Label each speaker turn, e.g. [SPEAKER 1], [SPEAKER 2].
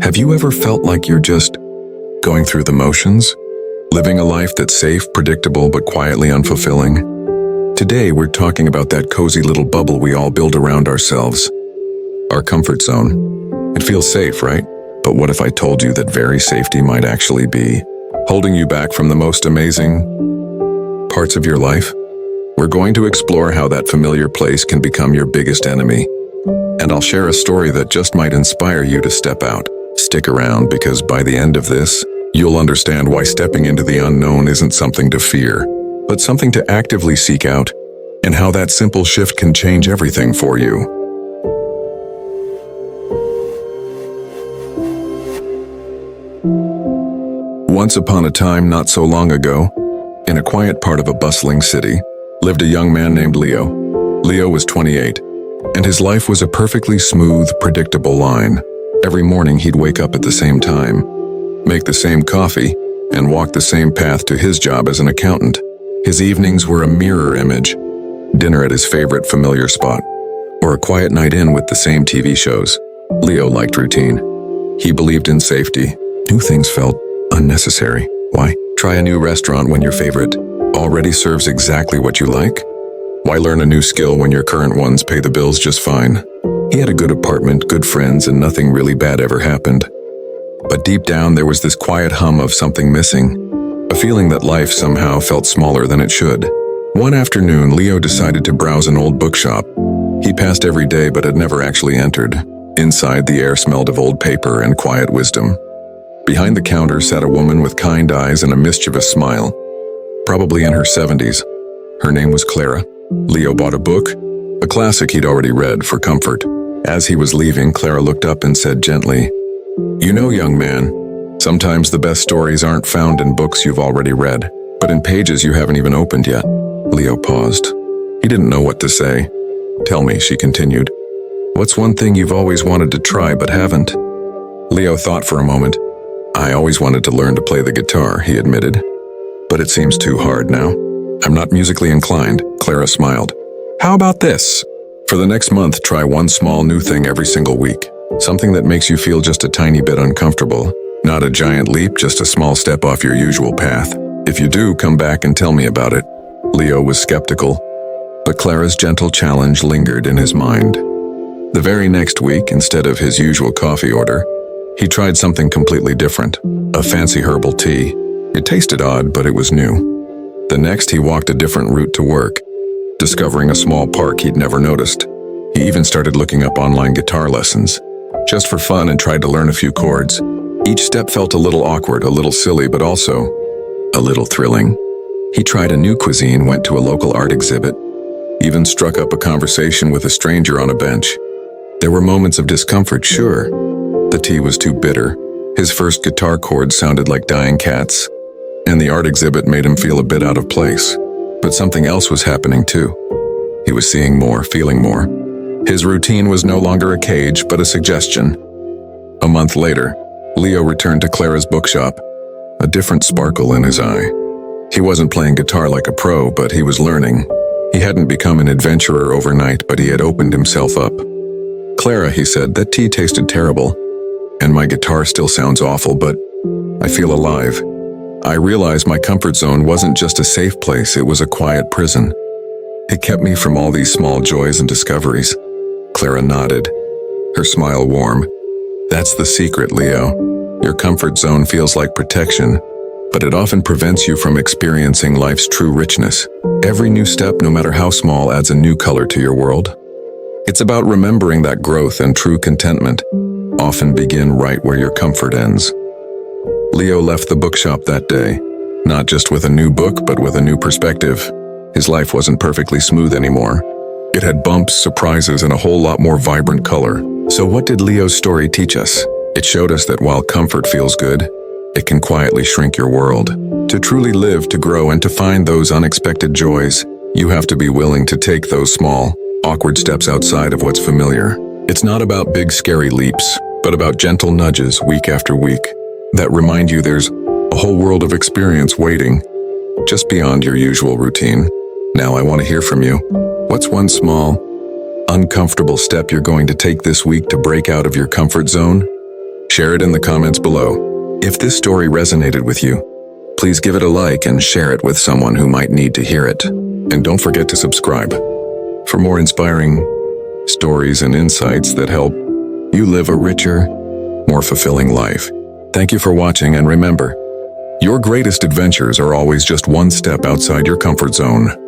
[SPEAKER 1] Have you ever felt like you're just going through the motions? Living a life that's safe, predictable, but quietly unfulfilling? Today, we're talking about that cozy little bubble we all build around ourselves. Our comfort zone. It feels safe, right? But what if I told you that very safety might actually be holding you back from the most amazing parts of your life? We're going to explore how that familiar place can become your biggest enemy. And I'll share a story that just might inspire you to step out. Stick around, because by the end of this, you'll understand why stepping into the unknown isn't something to fear, but something to actively seek out, and how that simple shift can change everything for you. Once upon a time, not so long ago, in a quiet part of a bustling city, lived a young man named Leo. Leo was 28, and his life was a perfectly smooth, predictable line. Every morning he'd wake up at the same time, make the same coffee, and walk the same path to his job as an accountant. His evenings were a mirror image, dinner at his favorite familiar spot, or a quiet night in with the same TV shows. Leo liked routine. He believed in safety. New things felt unnecessary. Why? Try a new restaurant when your favorite already serves exactly what you like? Why learn a new skill when your current ones pay the bills just fine? He had a good apartment, good friends, and nothing really bad ever happened. But deep down, there was this quiet hum of something missing, a feeling that life somehow felt smaller than it should. One afternoon, Leo decided to browse an old bookshop. He passed every day but had never actually entered. Inside, the air smelled of old paper and quiet wisdom. Behind the counter sat a woman with kind eyes and a mischievous smile, probably in her 70s. Her name was Clara. Leo bought a book, a classic he'd already read, for comfort. As he was leaving, Clara looked up and said gently, "You know, young man, sometimes the best stories aren't found in books you've already read, but in pages you haven't even opened yet." Leo paused. He didn't know what to say. "Tell me," she continued, "what's one thing you've always wanted to try but haven't?" Leo thought for a moment. "I always wanted to learn to play the guitar," he admitted. "But it seems too hard now. I'm not musically inclined." Clara smiled. "How about this? For the next month, try one small new thing every single week. Something that makes you feel just a tiny bit uncomfortable. Not a giant leap, just a small step off your usual path. If you do, come back and tell me about it." Leo was skeptical, but Clara's gentle challenge lingered in his mind. The very next week, instead of his usual coffee order, he tried something completely different, a fancy herbal tea. It tasted odd, but it was new. The next, he walked a different route to work, discovering a small park he'd never noticed. He even started looking up online guitar lessons, just for fun, and tried to learn a few chords. Each step felt a little awkward, a little silly, but also a little thrilling. He tried a new cuisine, went to a local art exhibit, even struck up a conversation with a stranger on a bench. There were moments of discomfort, sure. The tea was too bitter. His first guitar chords sounded like dying cats, and the art exhibit made him feel a bit out of place. But something else was happening too. He was seeing more, feeling more. His routine was no longer a cage, but a suggestion. A month later, Leo returned to Clara's bookshop, a different sparkle in his eye. He wasn't playing guitar like a pro, but he was learning. He hadn't become an adventurer overnight, but he had opened himself up. "Clara," he said, "that tea tasted terrible, and my guitar still sounds awful, but I feel alive. I realized my comfort zone wasn't just a safe place, it was a quiet prison. It kept me from all these small joys and discoveries." Clara nodded, her smile warm. "That's the secret, Leo. Your comfort zone feels like protection, but it often prevents you from experiencing life's true richness. Every new step, no matter how small, adds a new color to your world. It's about remembering that growth and true contentment often begin right where your comfort ends." Leo left the bookshop that day, not just with a new book, but with a new perspective. His life wasn't perfectly smooth anymore. It had bumps, surprises, and a whole lot more vibrant color. So what did Leo's story teach us? It showed us that while comfort feels good, it can quietly shrink your world. To truly live, to grow, and to find those unexpected joys, you have to be willing to take those small, awkward steps outside of what's familiar. It's not about big, scary leaps, but about gentle nudges week after week that remind you there's a whole world of experience waiting just beyond your usual routine. Now I want to hear from you. What's one small, uncomfortable step you're going to take this week to break out of your comfort zone? Share it in the comments below. If this story resonated with you, please give it a like and share it with someone who might need to hear it. And don't forget to subscribe for more inspiring stories and insights that help you live a richer, more fulfilling life. Thank you for watching, and remember, your greatest adventures are always just one step outside your comfort zone.